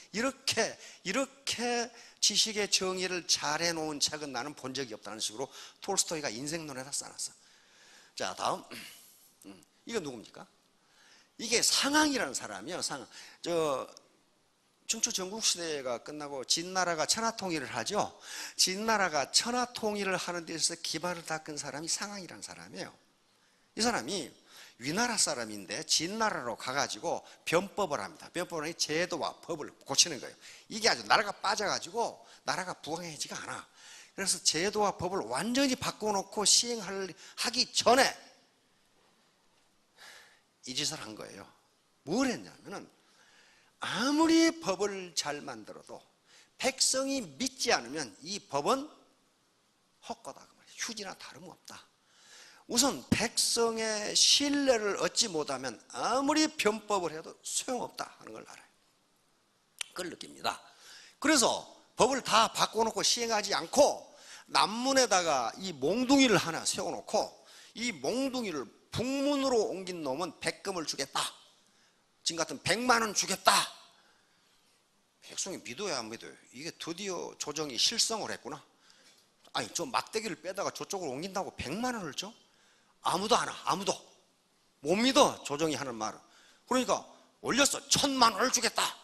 이렇게 지식의 정의를 잘 해놓은 책은 나는 본 적이 없다는 식으로 톨스토이가 인생론에다 써놨어. 자, 다음 이건 누굽니까? 이게 상황이라는 사람이에요. 상황. 춘추 전국시대가 끝나고 진나라가 천하통일을 하죠. 진나라가 천하통일을 하는 데 있어서 기반을 닦은 사람이 상황이라는 사람이에요. 이 사람이 위나라 사람인데 진나라로 가가지고 변법을 합니다. 변법을 하니 제도와 법을 고치는 거예요. 이게 아주 나라가 빠져가지고 나라가 부강해지가 않아. 그래서 제도와 법을 완전히 바꿔놓고 시행하기 전에 이 짓을 한 거예요. 뭘 했냐면은 아무리 법을 잘 만들어도 백성이 믿지 않으면 이 법은 헛거다. 휴지나 다름없다. 우선 백성의 신뢰를 얻지 못하면 아무리 변법을 해도 소용없다 하는 걸 알아요. 그걸 느낍니다. 그래서 법을 다 바꿔놓고 시행하지 않고 남문에다가 이 몽둥이를 하나 세워놓고 이 몽둥이를 북문으로 옮긴 놈은 백금을 주겠다. 지금 같은 100만 원 주겠다. 백성이 믿어야 안 믿어요. 이게 드디어 조정이 실성을 했구나. 아니 저 막대기를 빼다가 저쪽으로 옮긴다고 100만 원을 줘? 아무도 안 와. 아무도 못 믿어 조정이 하는 말은. 그러니까 올렸어. 1000만 원을 주겠다.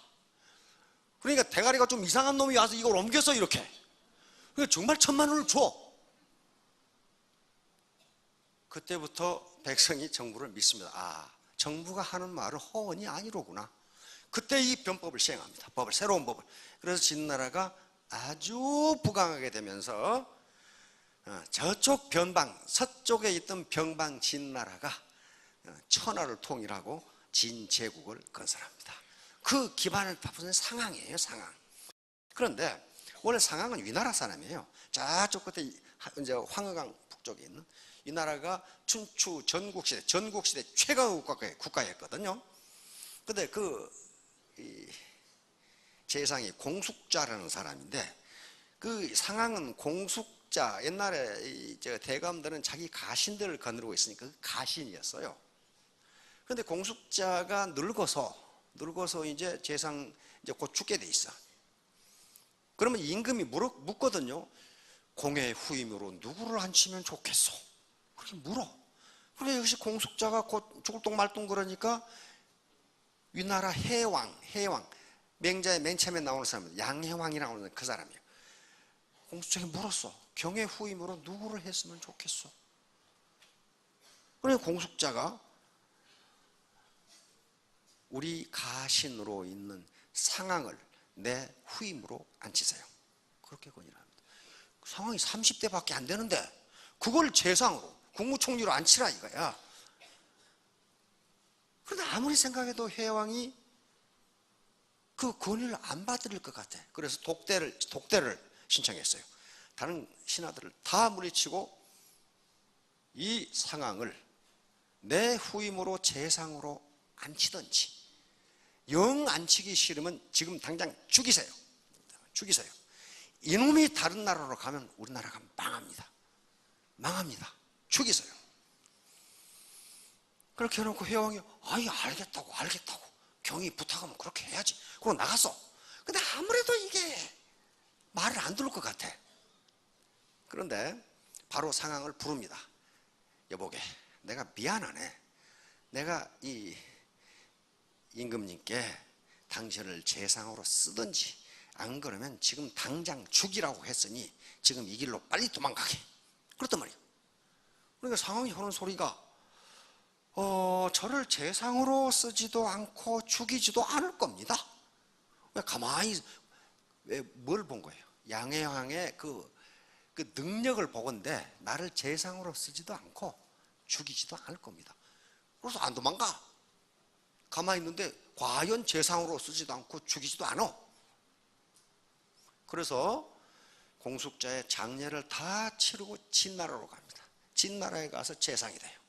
그러니까 대가리가 좀 이상한 놈이 와서 이걸 옮겼어 이렇게. 그러니까 정말 1000만 원을 줘. 그때부터 백성이 정부를 믿습니다. 아, 정부가 하는 말은 허언이 아니로구나. 그때 이 변법을 시행합니다. 새로운 법을. 그래서 진나라가 아주 부강하게 되면서 저쪽 변방, 서쪽에 있던 변방 진나라가 천하를 통일하고 진제국을 건설합니다. 그 기반을 바꾸는 상황이에요, 상황. 그런데 원래 상황은 위나라 사람이에요. 저쪽 끝에 이제 황허강 북쪽에 있는 이 나라가 춘추 전국시대 최강 국가였거든요. 근데 이 재상이 공숙자라는 사람인데, 그 상황은 공숙자, 옛날에 대감들은 자기 가신들을 거느리고 있으니까 그 가신이었어요. 근데 공숙자가 늙어서 이제 재상 이제 곧 죽게 돼 있어. 그러면 임금이 묻거든요. 공의 후임으로 누구를 앉히면 좋겠소? 그렇게 물어. 그래, 역시 공숙자가 곧 죽을 똥말똥 그러니까 위나라 해왕, 맹자의 맨 처음에 나오는 사람은 양해왕이라고 하는 그 사람이에요. 공숙자에게 물었어. 경의 후임으로 누구를 했으면 좋겠소? 그래, 공숙자가 우리 가신으로 있는 상황을 내 후임으로 앉히세요. 그렇게 건의합니다. 상황이 30대밖에 안 되는데 그걸 재상으로 국무총리로 앉히라 이거야. 그런데 아무리 생각해도 해왕이 그 권위를 안 받을 것 같아. 그래서 독대를 신청했어요. 다른 신하들을 다 물리치고 이 상황을 내 후임으로 재상으로 앉히든지, 영 앉히기 싫으면 지금 당장 죽이세요. 이놈이 다른 나라로 가면 우리나라가 망합니다. 죽이세요. 그렇게 해놓고 해왕이 아이 알겠다고 경이 부탁하면 그렇게 해야지. 그러고 나갔어. 근데 아무래도 이게 말을 안 들을 것 같아. 그런데 바로 상황을 부릅니다. 여보게, 내가 미안하네. 내가 이 임금님께 당신을 재상으로 쓰든지, 안 그러면 지금 당장 죽이라고 했으니 지금 이 길로 빨리 도망가게. 그렇단 말이야. 그러니까 상황이 하는 소리가 저를 재상으로 쓰지도 않고 죽이지도 않을 겁니다. 왜 가만히 뭘 본 거예요? 양해왕의 그 능력을 보건대 나를 재상으로 쓰지도 않고 죽이지도 않을 겁니다. 그래서 안 도망가. 가만히 있는데 과연 재상으로 쓰지도 않고 죽이지도 않아. 그래서 공숙자의 장례를 다 치르고 진나라로 갑니다. 진나라에 가서 재상이 돼요.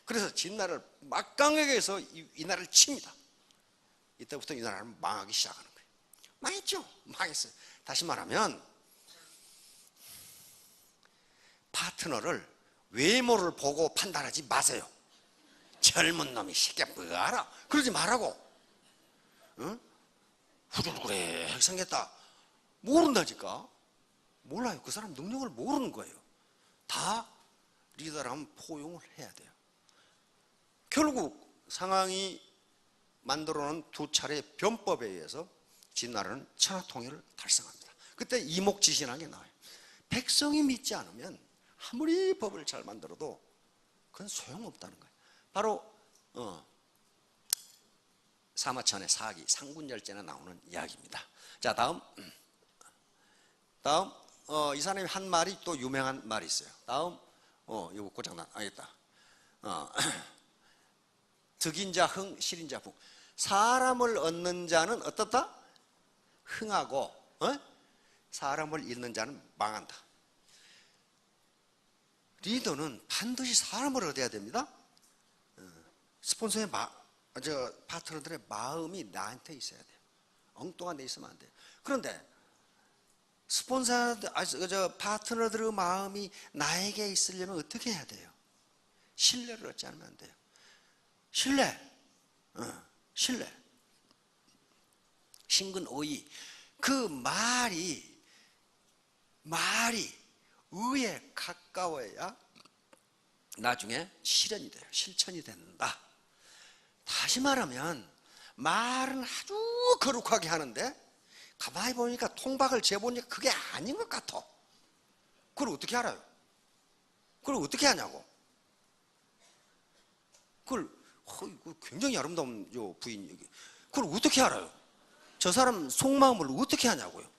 그래서 진나라를 막강하게 해서 이 나라를 칩니다. 이때부터 이 나라는 망하기 시작하는 거예요. 망했죠? 망했어요. 다시 말하면 파트너를 외모를 보고 판단하지 마세요. 젊은 놈이 새끼야 뭐 알아? 그러지 말라고. 응? 후들후들해 생겼다. 모른다니까. 몰라요. 그 사람 능력을 모르는 거예요. 다 리더라면 포용을 해야 돼요. 결국 상황이 만들어놓은 두 차례의 변법에 의해서 진나라는 천하통일을 달성합니다. 그때 이목지신한 게 나와요. 백성이 믿지 않으면 아무리 법을 잘 만들어도 그건 소용없다는 거예요. 바로 사마천의 사기, 상군열전에 나오는 이야기입니다. 자, 다음 이 사람이 한 말이 또 유명한 말이 있어요. 다음 이거 고장난 알겠다. 득인자 흥, 실인자 북. 사람을 얻는 자는 어떻다? 흥하고 사람을 잃는 자는 망한다. 리더는 반드시 사람을 얻어야 됩니다. 스폰서의 파트너들의 마음이 나한테 있어야 돼요. 엉뚱한 데 있으면 안 돼요. 그런데 파트너들의 마음이 나에게 있으려면 어떻게 해야 돼요? 신뢰를 얻지 않으면 안 돼요. 신뢰. 신근오이. 그 말이 의에 가까워야 나중에 실현이 돼요. 실천이 된다. 다시 말하면 말은 아주 거룩하게 하는데 가만히 보니까 통박을 재보니까 그게 아닌 것 같아. 그걸 어떻게 알아요? 그걸 어떻게 하냐고. 그걸 굉장히 아름다운 부인이 그걸 어떻게 알아요? 저 사람 속마음을 어떻게 하냐고요.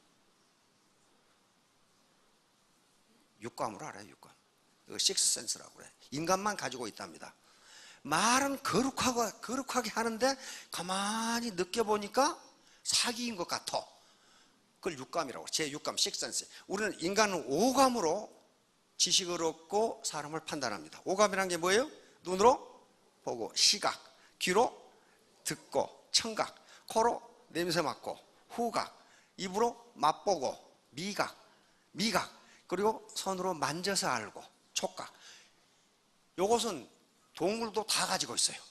육감으로 알아요. 육감. 이거 식스센스라고 그래. 인간만 가지고 있답니다. 말은 거룩하게 하는데 가만히 느껴보니까 사기인 것 같아. 그걸 육감이라고. 제6감, 식센스. 우리는 인간은 오감으로 지식을 얻고 사람을 판단합니다. 오감이란 게 뭐예요? 눈으로 보고, 시각, 귀로 듣고, 청각, 코로 냄새 맡고, 후각, 입으로 맛보고, 미각, 그리고 손으로 만져서 알고, 촉각. 요것은 동물도 다 가지고 있어요.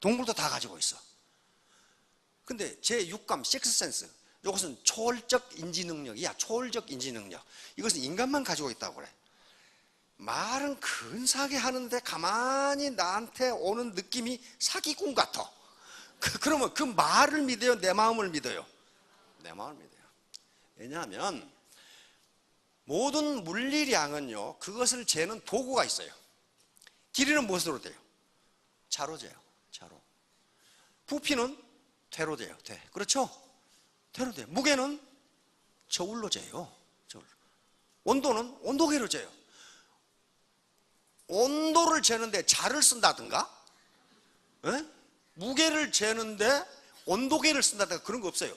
동물도 다 가지고 있어. 근데 제6감, 식스센스, 이것은 초월적 인지 능력이야. 초월적 인지 능력. 이것은 인간만 가지고 있다고 그래. 말은 근사하게 하는데 가만히 나한테 오는 느낌이 사기꾼 같아. 그러면 그 말을 믿어요? 내 마음을 믿어요? 내 마음을 믿어요. 왜냐하면 모든 물리량은요, 그것을 재는 도구가 있어요. 길이는 무엇으로 돼요? 자로 재요. 자로. 부피는 되로 돼요. 돼. 그렇죠? 되로 돼요. 무게는 저울로 재요. 저울. 온도는 온도계로 재요. 온도를 재는데 자를 쓴다든가, 무게를 재는데 온도계를 쓴다든가 그런 거 없어요.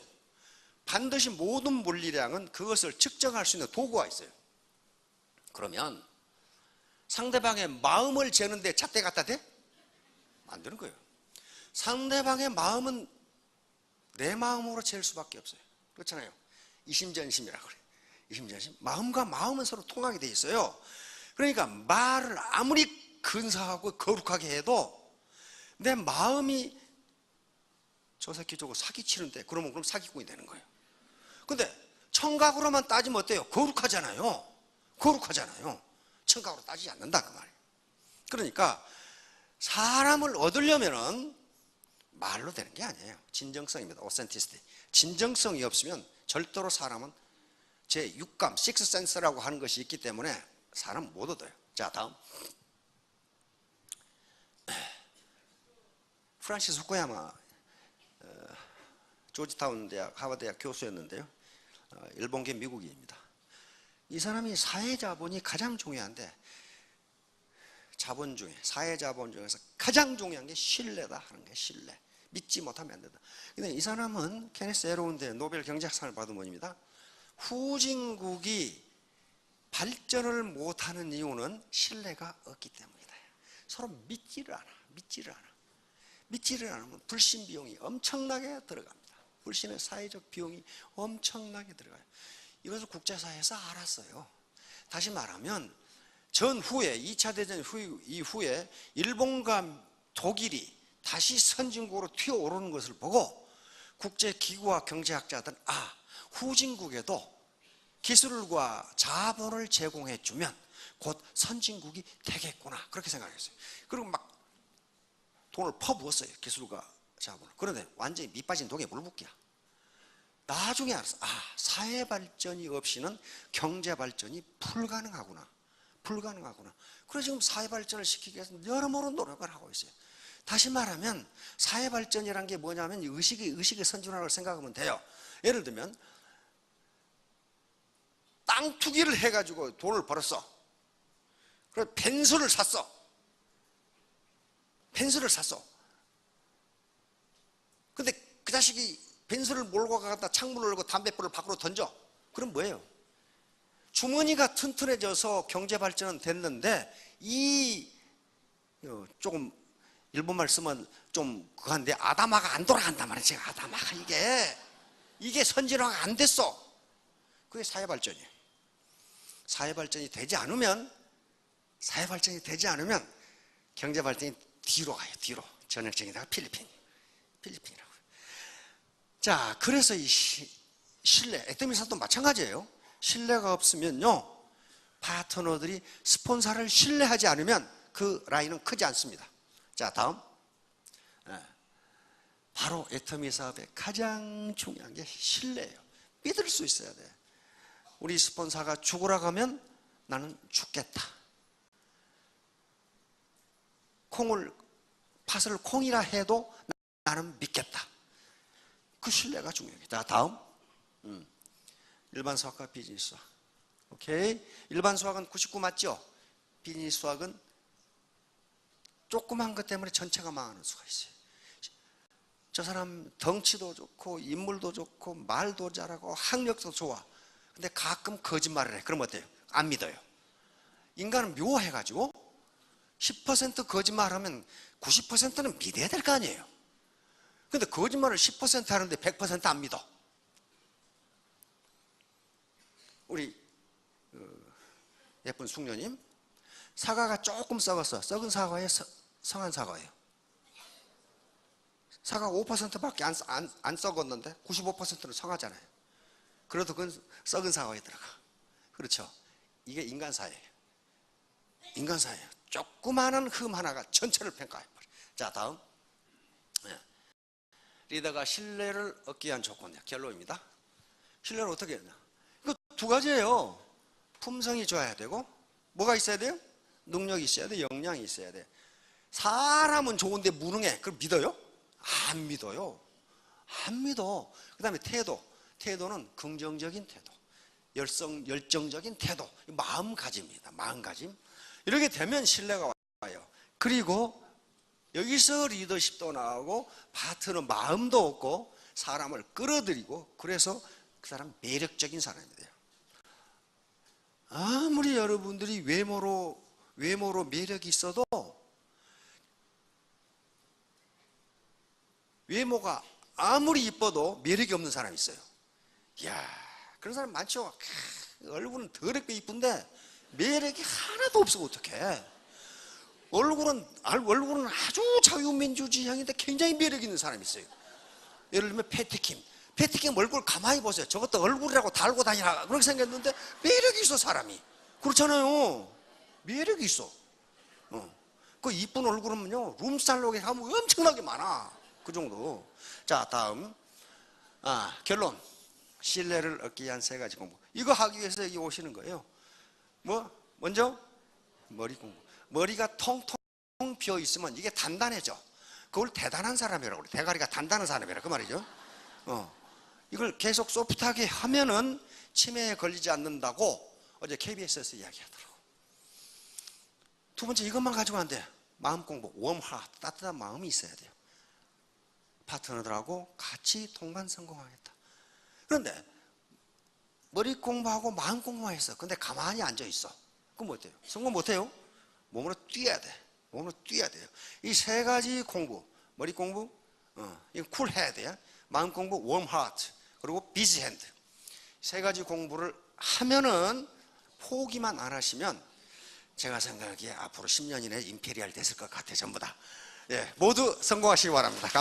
반드시 모든 물리량은 그것을 측정할 수 있는 도구가 있어요. 그러면 상대방의 마음을 재는데 잣대 갖다 대? 안 되는 거예요. 상대방의 마음은 내 마음으로 잴 수밖에 없어요. 그렇잖아요. 이심전심이라고 그래요. 이심전심. 마음과 마음은 서로 통하게 돼 있어요. 그러니까 말을 아무리 근사하고 거룩하게 해도 내 마음이 저 새끼 저거 사기치는데, 그럼 사기꾼이 되는 거예요. 근데 청각으로만 따지면 어때요? 거룩하잖아요. 거룩하잖아요. 청각으로 따지지 않는다 그 말이에요. 그러니까 사람을 얻으려면은 말로 되는 게 아니에요. 진정성입니다. 오센티시티. 진정성이 없으면 절대로 사람은 제6감, 식스센스라고 하는 것이 있기 때문에 사람 못 얻어요. 자, 다음. 프란시스 후쿠야마, 조지타운 대학, 하버드 대학 교수였는데요. 일본계 미국인입니다. 이 사람이 사회자본이 가장 중요한데, 자본 중에, 사회자본 중에서 가장 중요한 게 신뢰다 하는 게 신뢰. 믿지 못하면 안 된다. 근데 이 사람은 케네스 에로운데 노벨 경제학상을 받은 분입니다. 후진국이 발전을 못하는 이유는 신뢰가 없기 때문이다. 서로 믿지를 않으면 불신 비용이 엄청나게 들어갑니다. 불신의 사회적 비용이 엄청나게 들어가요. 이것을 국제사회에서 알았어요. 다시 말하면 전후에 2차 대전 이후에 일본과 독일이 다시 선진국으로 튀어오르는 것을 보고 국제기구와 경제학자들은 후진국에도 기술과 자본을 제공해주면 곧 선진국이 되겠구나, 그렇게 생각했어요. 그리고 막 돈을 퍼부었어요. 기술과 자본을. 그런데 완전히 밑빠진 독에 물붓기야. 나중에 알았어. 사회 발전이 없이는 경제 발전이 불가능하구나. 그래서 지금 사회 발전을 시키기 위해서 여러모로 노력을 하고 있어요. 다시 말하면 사회 발전이란 게 뭐냐면 의식의 선진화를 생각하면 돼요. 예를 들면 땅 투기를 해가지고 돈을 벌었어. 그래서 펜스를 샀어. 근데 그 자식이 펜스를 몰고 가다 창문을 열고 담뱃불을 밖으로 던져. 그럼 뭐예요? 주머니가 튼튼해져서 경제 발전은 됐는데, 조금 일본말 쓰면 좀 그한데 아다마가 안 돌아간단 말이에요. 제가 아다마가 이게 선진화가 안 됐어. 그게 사회 발전이에요. 사회 발전이 되지 않으면 경제 발전이 뒤로 가요. 뒤로. 전형적이다가 필리핀이라고. 자, 그래서 이 신뢰, 액땜이사도 마찬가지예요. 신뢰가 없으면요, 파트너들이 스폰서를 신뢰하지 않으면 그 라인은 크지 않습니다. 자, 다음. 바로 애터미 사업의 가장 중요한 게 신뢰예요. 믿을 수 있어야 돼. 우리 스폰서가 죽으라고 하면 나는 죽겠다. 팥을 콩이라 해도 나는 믿겠다. 그 신뢰가 중요해요. 자, 다음. 일반 수학과 비즈니스 수학. 오케이. 일반 수학은 99 맞죠? 비즈니스 수학은 조그만 것 때문에 전체가 망하는 수가 있어요. 저 사람 덩치도 좋고 인물도 좋고 말도 잘하고 학력도 좋아. 근데 가끔 거짓말을 해. 그럼 어때요? 안 믿어요. 인간은 묘해가지고 10% 거짓말하면 90%는 믿어야 될 거 아니에요. 근데 거짓말을 10% 하는데 100% 안 믿어. 우리 예쁜 숙녀님, 사과가 조금 썩었어. 썩은 사과에 성한 사과예요. 사과가 5%밖에 안 썩었는데 95%는 성하잖아요. 그래도 그건 썩은 사과에 들어가. 그렇죠? 이게 인간사예요. 인간사예요. 조그마한 흠 하나가 전체를 평가해버려. 자, 다음. 리더가 신뢰를 얻기 위한 조건, 결론입니다. 신뢰를 어떻게 했냐? 이거 두 가지예요. 품성이 좋아야 되고, 뭐가 있어야 돼요? 능력이 있어야 돼, 역량이 있어야 돼. 사람은 좋은데 무능해. 그럼 믿어요? 안 믿어요. 안 믿어. 그 다음에 태도. 태도는 긍정적인 태도, 열정적인 태도, 마음가짐입니다. 마음가짐. 이렇게 되면 신뢰가 와요. 그리고 여기서 리더십도 나오고 파트너 마음도 없고 사람을 끌어들이고, 그래서 그 사람 매력적인 사람이 돼요. 아무리 여러분들이 외모로 매력이 있어도 외모가 아무리 이뻐도 매력이 없는 사람이 있어요. 이야, 그런 사람 많죠. 얼굴은 더럽게 이쁜데 매력이 하나도 없어. 어떡해. 얼굴은 아주 자유민주주의형인데 굉장히 매력 있는 사람이 있어요. 예를 들면 패티킴 얼굴 가만히 보세요. 저것도 얼굴이라고 달고 다니라 그렇게 생겼는데 매력이 있어. 사람이 그렇잖아요. 매력이 있어. 그 이쁜 얼굴은요 룸살롱에 하면 엄청나게 많아. 그 정도. 자, 다음. 결론. 신뢰를 얻기 위한 세 가지 공부. 이거 하기 위해서 여기 오시는 거예요. 먼저 머리 공부. 머리가 통통 비어 있으면 이게 단단해져. 그걸 대단한 사람이라고 그래. 대가리가 단단한 사람이라 그 말이죠. 이걸 계속 소프트하게 하면은 치매에 걸리지 않는다고 어제 KBS에서 이야기하더라고. 두 번째, 이것만 가지고 안 돼. 마음 공부. 웜하트, 따뜻한 마음이 있어야 돼요. 파트너들하고 같이 동반 성공하겠다. 그런데 머리 공부하고 마음 공부만 했어. 근데 가만히 앉아 있어. 그럼 어때요? 성공 못해요? 몸으로 뛰어야 돼. 몸으로 뛰어야 돼요. 이 세 가지 공부, 머리 공부, 이거 쿨해야 돼요. 마음 공부, warm heart, 그리고 busy hand. 세 가지 공부를 하면은, 포기만 안 하시면 제가 생각하기에 앞으로 10년 이내에 임페리얼 됐을 것 같아요. 전부 다. 모두 성공하시기 바랍니다. 감사합니다.